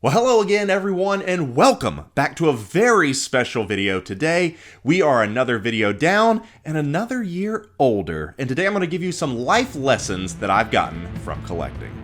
Well, hello again, everyone, and welcome back to a very special video today. We are another video down and another year older, and today I'm going to give you some life lessons that I've gotten from collecting.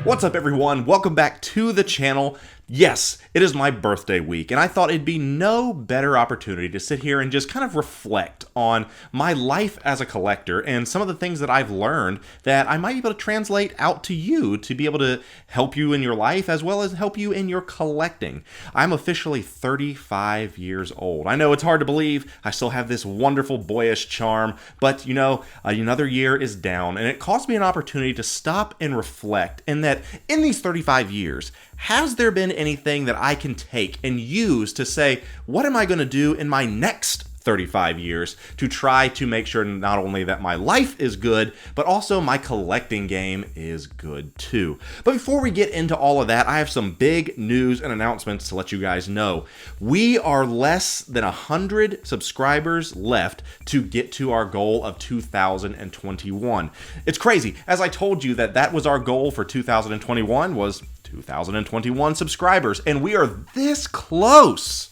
What's up, everyone? Welcome back to the channel. Yes, it is my birthday week, and I thought it'd be no better opportunity to sit here and just kind of reflect on my life as a collector and some of the things that I've learned that I might be able to translate out to you to be able to help you in your life as well as help you in your collecting. I'm officially 35 years old. I know it's hard to believe. I still have this wonderful boyish charm, but you know, another year is down, and it cost me an opportunity to stop and reflect in that in these 35 years, has there been anything that I can take and use to say, what am I going to do in my next 35 years to try to make sure not only that my life is good, but also my collecting game is good too. But before we get into all of that, I have some big news and announcements to let you guys know. We are less than 100 subscribers left to get to our goal of 2021. It's crazy. As I told you that was our goal for 2021 was 2021 subscribers, and we are this close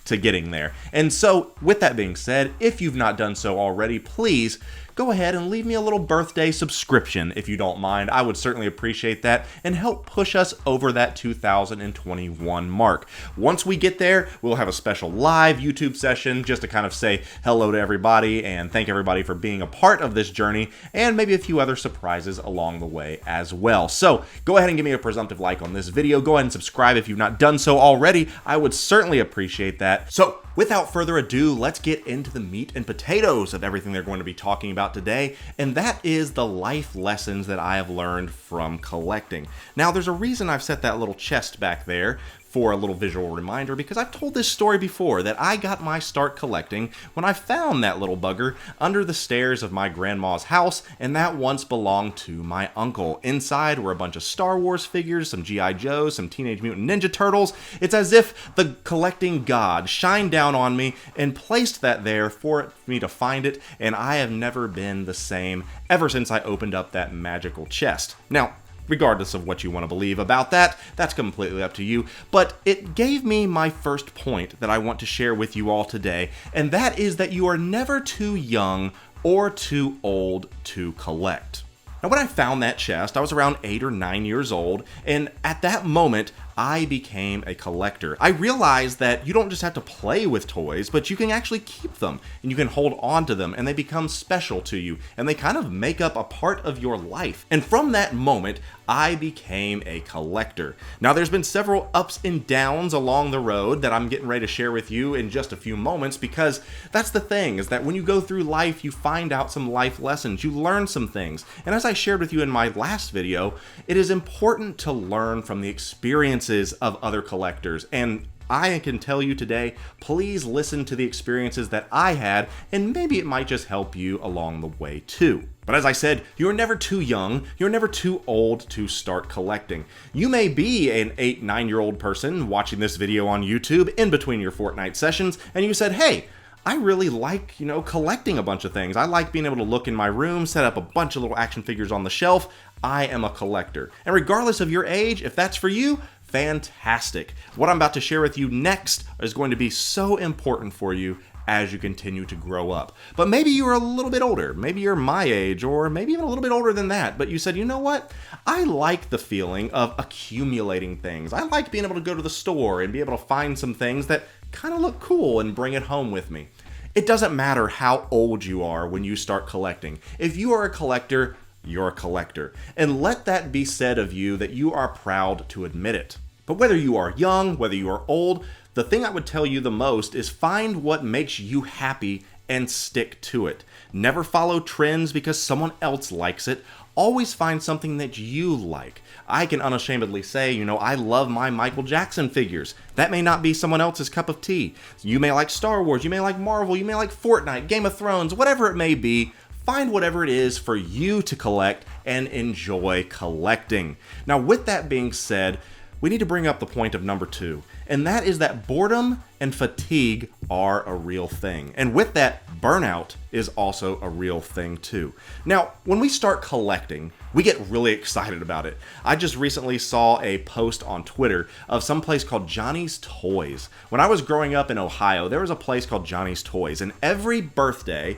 to getting there. And so with that being said, if you've not done so already, please go ahead and leave me a little birthday subscription if you don't mind. I would certainly appreciate that and help push us over that 2021 mark. Once we get there, we'll have a special live YouTube session just to kind of say hello to everybody and thank everybody for being a part of this journey, and maybe a few other surprises along the way as well. So go ahead and give me a presumptive like on this video. Go ahead and subscribe if you've not done so already. I would certainly appreciate that. So without further ado, let's get into the meat and potatoes of everything they're going to be talking about today, and that is the life lessons that I have learned from collecting. Now, there's a reason I've set that little chest back there for a little visual reminder, because I've told this story before that I got my start collecting when I found that little bugger under the stairs of my grandma's house, and that once belonged to my uncle. Inside were a bunch of Star Wars figures, some G.I. Joes, some Teenage Mutant Ninja Turtles. It's as if the collecting god shined down on me and placed that there for me to find it, and I have never been the same ever since I opened up that magical chest. Now, regardless of what you want to believe about that, that's completely up to you, but it gave me my first point that I want to share with you all today, and that is that you are never too young or too old to collect. Now, when I found that chest, I was around 8 or 9 years old, and at that moment, I became a collector. I realized that you don't just have to play with toys, but you can actually keep them, and you can hold on to them, and they become special to you, and they kind of make up a part of your life. And from that moment, I became a collector. Now, there's been several ups and downs along the road that I'm getting ready to share with you in just a few moments, because that's the thing, is that when you go through life, you find out some life lessons, you learn some things. And as I shared with you in my last video, it is important to learn from the experiences of other collectors, and I can tell you today, please listen to the experiences that I had, and maybe it might just help you along the way too. But as I said, you're never too young, you're never too old to start collecting. You may be an 8, 9-year-old person watching this video on YouTube in between your Fortnite sessions, and you said, hey, I really like, collecting a bunch of things. I like being able to look in my room, set up a bunch of little action figures on the shelf. I am a collector. And regardless of your age, if that's for you, fantastic. What I'm about to share with you next is going to be so important for you as you continue to grow up. But maybe you're a little bit older, maybe you're my age, or maybe even a little bit older than that, but you said, you know what? I like the feeling of accumulating things. I like being able to go to the store and be able to find some things that kind of look cool and bring it home with me. It doesn't matter how old you are when you start collecting. If you are a collector, you're a collector. And let that be said of you that you are proud to admit it. But whether you are young, whether you are old, the thing I would tell you the most is find what makes you happy and stick to it. Never follow trends because someone else likes it. Always find something that you like. I can unashamedly say, I love my Michael Jackson figures. That may not be someone else's cup of tea. You may like Star Wars, you may like Marvel, you may like Fortnite, Game of Thrones, whatever it may be. Find whatever it is for you to collect and enjoy collecting. Now, with that being said, we need to bring up the point of number 2, and that is that boredom and fatigue are a real thing. And with that, burnout is also a real thing too. Now, when we start collecting, we get really excited about it. I just recently saw a post on Twitter of some place called Johnny's Toys. When I was growing up in Ohio, there was a place called Johnny's Toys, and every birthday,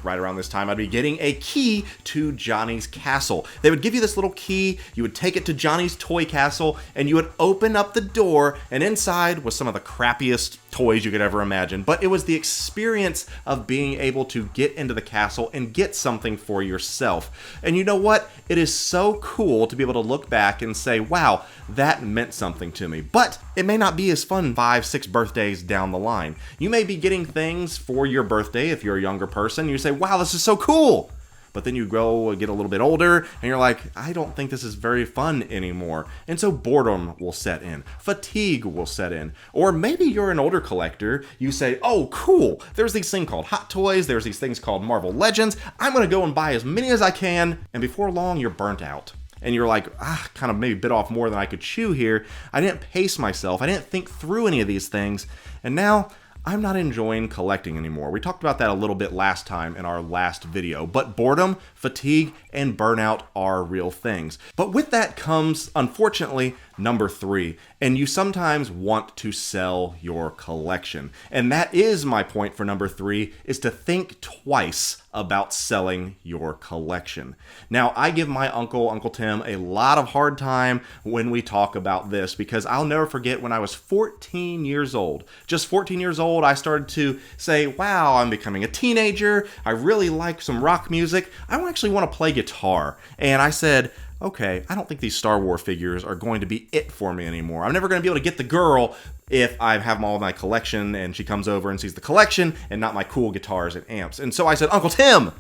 right around this time, I'd be getting a key to Johnny's castle. They would give you this little key, you would take it to Johnny's toy castle, and you would open up the door, and inside was some of the crappiest toys you could ever imagine. But it was the experience of being able to get into the castle and get something for yourself. And you know what? It is so cool to be able to look back and say, wow, that meant something to me. But it may not be as fun 5-6 birthdays down the line. You may be getting things for your birthday if you're a younger person. You say, wow, this is so cool. But then you go get a little bit older and you're like, I don't think this is very fun anymore. And so boredom will set in, fatigue will set in. Or maybe you're an older collector, you say, oh cool, there's these things called Hot Toys, there's these things called Marvel Legends, I'm gonna go and buy as many as I can, and before long you're burnt out. And you're like, kind of maybe bit off more than I could chew here. I didn't pace myself, I didn't think through any of these things, and now I'm not enjoying collecting anymore. We talked about that a little bit last time in our last video, but boredom, fatigue, and burnout are real things. But with that comes, unfortunately, number 3, and you sometimes want to sell your collection. And that is my point for number 3, is to think twice about selling your collection. Now, I give my Uncle Tim, a lot of hard time when we talk about this, because I'll never forget when I was 14 years old. Just 14 years old, I started to say, wow, I'm becoming a teenager, I really like some rock music, I actually want to play guitar. And I said, okay, I don't think these Star Wars figures are going to be it for me anymore. I'm never going to be able to get the girl if I have all of my collection and she comes over and sees the collection and not my cool guitars and amps. And so I said, Uncle Tim,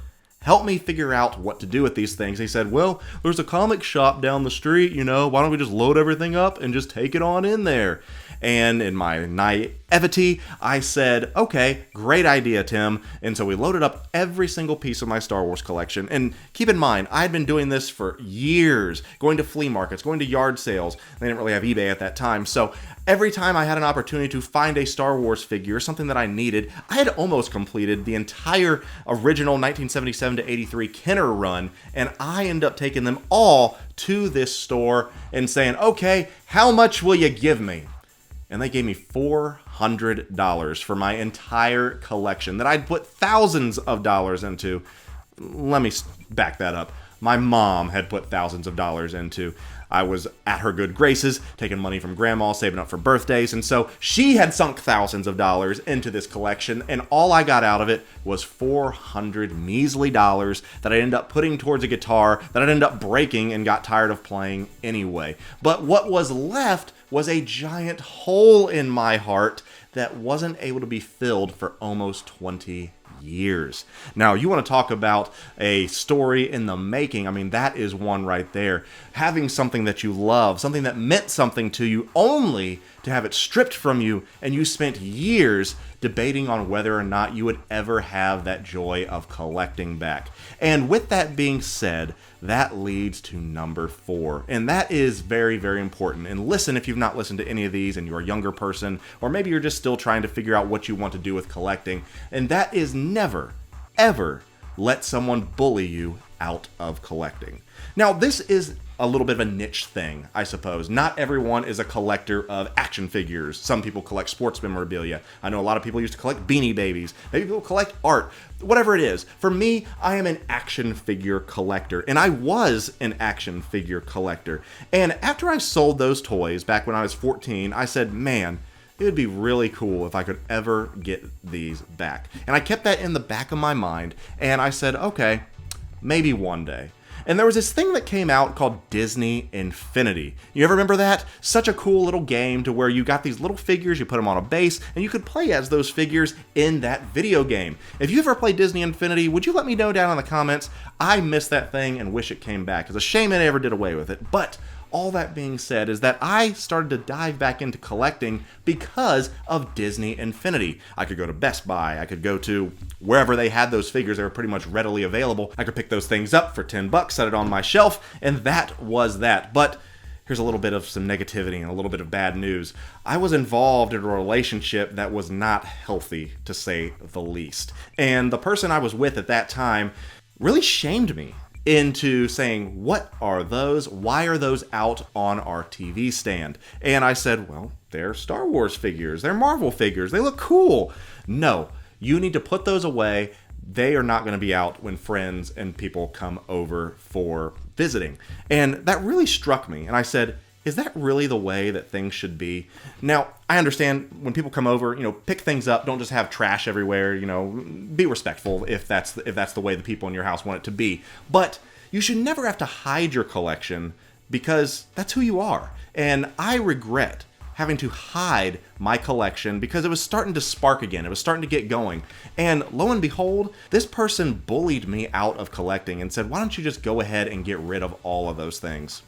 help me figure out what to do with these things. He said, well, there's a comic shop down the street, why don't we just load everything up and just take it on in there? And in my naivety, I said, okay, great idea, Tim. And so we loaded up every single piece of my Star Wars collection. And keep in mind, I had been doing this for years, going to flea markets, going to yard sales. They didn't really have eBay at that time. So every time I had an opportunity to find a Star Wars figure, something that I needed, I had almost completed the entire original 1977 to 83 Kenner run. And I ended up taking them all to this store and saying, okay, how much will you give me? And they gave me $400 for my entire collection that I'd put thousands of dollars into. Let me back that up. My mom had put thousands of dollars into. I was at her good graces, taking money from grandma, saving up for birthdays, and so she had sunk thousands of dollars into this collection, and all I got out of it was $400 measly dollars that I ended up putting towards a guitar that I'd end up breaking and got tired of playing anyway. But what was left was a giant hole in my heart that wasn't able to be filled for almost 20 years. Now, you want to talk about a story in the making. I mean, that is one right there. Having something that you love, something that meant something to you, only to have it stripped from you, and you spent years debating on whether or not you would ever have that joy of collecting back. And with that being said, that leads to number 4. And that is very, very important. And listen, if you've not listened to any of these and you're a younger person, or maybe you're just still trying to figure out what you want to do with collecting, and that is never, ever let someone bully you out of collecting. Now, this is a little bit of a niche thing, I suppose. Not everyone is a collector of action figures. Some people collect sports memorabilia. I know a lot of people used to collect Beanie Babies. Maybe people collect art. Whatever it is. For me, I am an action figure collector, and I was an action figure collector. And after I sold those toys back when I was 14, I said, man, it would be really cool if I could ever get these back. And I kept that in the back of my mind, and I said, okay, maybe one day. And there was this thing that came out called Disney Infinity. You ever remember that? Such a cool little game to where you got these little figures, you put them on a base, and you could play as those figures in that video game. If you ever played Disney Infinity, would you let me know down in the comments? I miss that thing and wish it came back. It's a shame it ever did away with it. But all that being said is that I started to dive back into collecting because of Disney Infinity. I could go to Best Buy, I could go to wherever they had those figures, they were pretty much readily available. I could pick those things up for $10, set it on my shelf, and that was that. But here's a little bit of some negativity and a little bit of bad news. I was involved in a relationship that was not healthy, to say the least. And the person I was with at that time really shamed me into saying, what are those? Why are those out on our TV stand? And I said, well, they're Star Wars figures. They're Marvel figures. They look cool. No, you need to put those away. They are not going to be out when friends and people come over for visiting. And that really struck me. And I said, is that really the way that things should be? Now, I understand when people come over, pick things up. Don't just have trash everywhere. Be respectful if that's the way the people in your house want it to be. But you should never have to hide your collection because that's who you are. And I regret having to hide my collection because it was starting to spark again. It was starting to get going. And lo and behold, this person bullied me out of collecting and said, why don't you just go ahead and get rid of all of those things?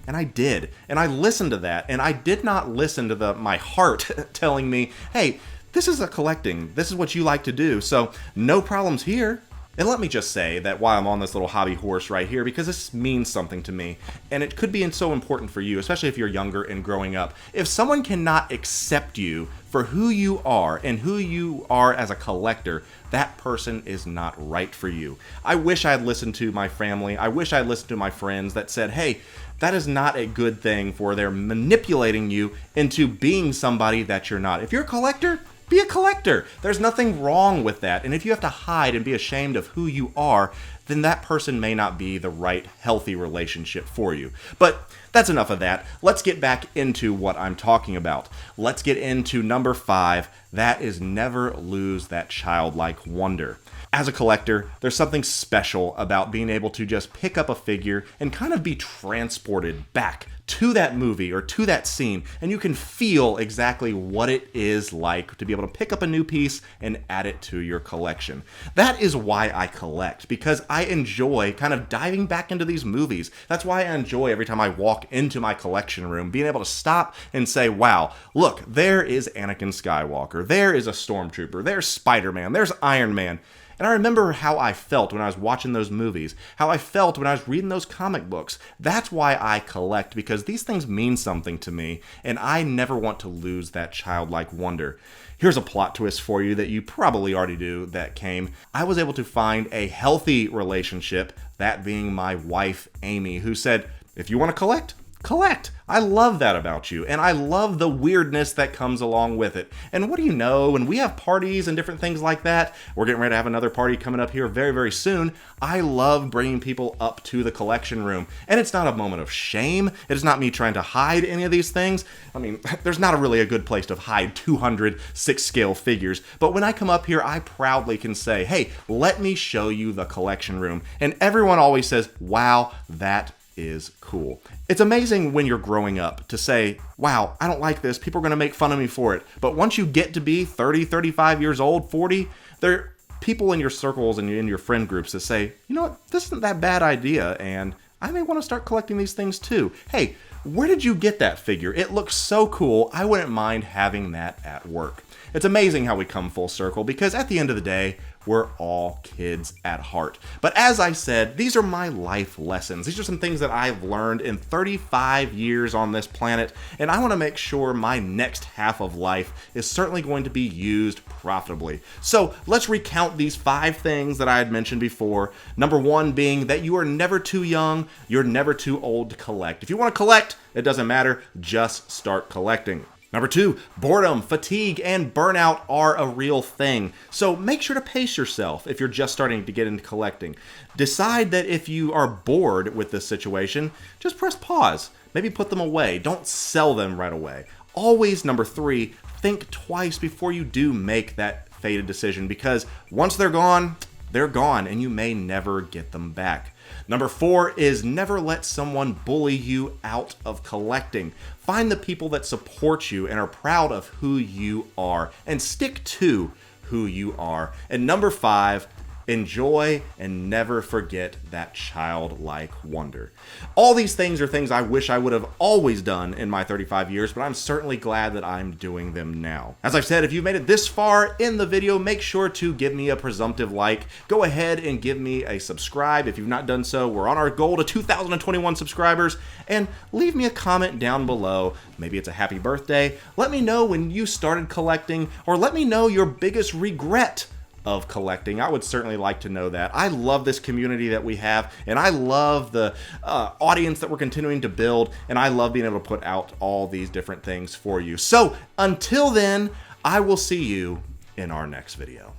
And I did. And I listened to that. And I did not listen to my heart telling me, hey, this is a collecting. This is what you like to do. So no problems here. And let me just say that while I'm on this little hobby horse right here, because this means something to me, and it could be so important for you, especially if you're younger and growing up. If someone cannot accept you for who you are and who you are as a collector, that person is not right for you. I wish I had listened to my family. I wish I had listened to my friends that said, hey, that is not a good thing, for they're manipulating you into being somebody that you're not. If you're a collector, be a collector. There's nothing wrong with that. And if you have to hide and be ashamed of who you are, then that person may not be the right, healthy relationship for you. But that's enough of that. Let's get back into what I'm talking about. Let's get into number 5. That is never lose that childlike wonder. As a collector, there's something special about being able to just pick up a figure and kind of be transported back to that movie or to that scene, and you can feel exactly what it is like to be able to pick up a new piece and add it to your collection. That is why I collect, because I enjoy kind of diving back into these movies. That's why I enjoy every time I walk into my collection room, being able to stop and say, wow, look, there is Anakin Skywalker, there is a Stormtrooper, there's Spider-Man, there's Iron Man. And I remember how I felt when I was watching those movies, how I felt when I was reading those comic books. That's why I collect, because these things mean something to me, and I never want to lose that childlike wonder. Here's a plot twist for you that you probably already do that came. I was able to find a healthy relationship, that being my wife, Amy, who said, if you want to collect, collect. I love that about you, and I love the weirdness that comes along with it. And what do you know, when we have parties and different things like that, we're getting ready to have another party coming up here very, very soon. I love bringing people up to the collection room, and it's not a moment of shame. It is not me trying to hide any of these things. I mean, there's not really a good place to hide 200 6-scale figures, but when I come up here, I proudly can say, hey, let me show you the collection room. And everyone always says, wow, that is cool. It's amazing when you're growing up to say, wow, I don't like this. People are going to make fun of me for it. But once you get to be 30, 35 years old, 40, there are people in your circles and in your friend groups that say, you know what, this isn't that bad idea, and I may want to start collecting these things too. Hey, where did you get that figure? It looks so cool. I wouldn't mind having that at work. It's amazing how we come full circle, because at the end of the day, we're all kids at heart. But as I said, these are my life lessons. These are some things that I've learned in 35 years on this planet, and I want to make sure my next half of life is certainly going to be used profitably. So let's recount these 5 things that I had mentioned before. Number 1 being that you are never too young, you're never too old to collect. If you want to collect, it doesn't matter, just start collecting. Number 2, boredom, fatigue, and burnout are a real thing. So make sure to pace yourself if you're just starting to get into collecting. Decide that if you are bored with this situation, just press pause. Maybe put them away. Don't sell them right away. Always, number 3, think twice before you do make that fated decision, because once they're gone, and you may never get them back. Number 4 is never let someone bully you out of collecting. Find the people that support you and are proud of who you are, and stick to who you are. And number 5, enjoy, and never forget that childlike wonder. All these things are things I wish I would have always done in my 35 years, but I'm certainly glad that I'm doing them now. As I've said, if you've made it this far in the video, make sure to give me a presumptive like. Go ahead and give me a subscribe if you've not done so. We're on our goal to 2021 subscribers, and leave me a comment down below. Maybe it's a happy birthday. Let me know when you started collecting, or let me know your biggest regret of collecting. I would certainly like to know that. I love this community that we have, and I love the audience that we're continuing to build, and I love being able to put out all these different things for you. So until then, I will see you in our next video.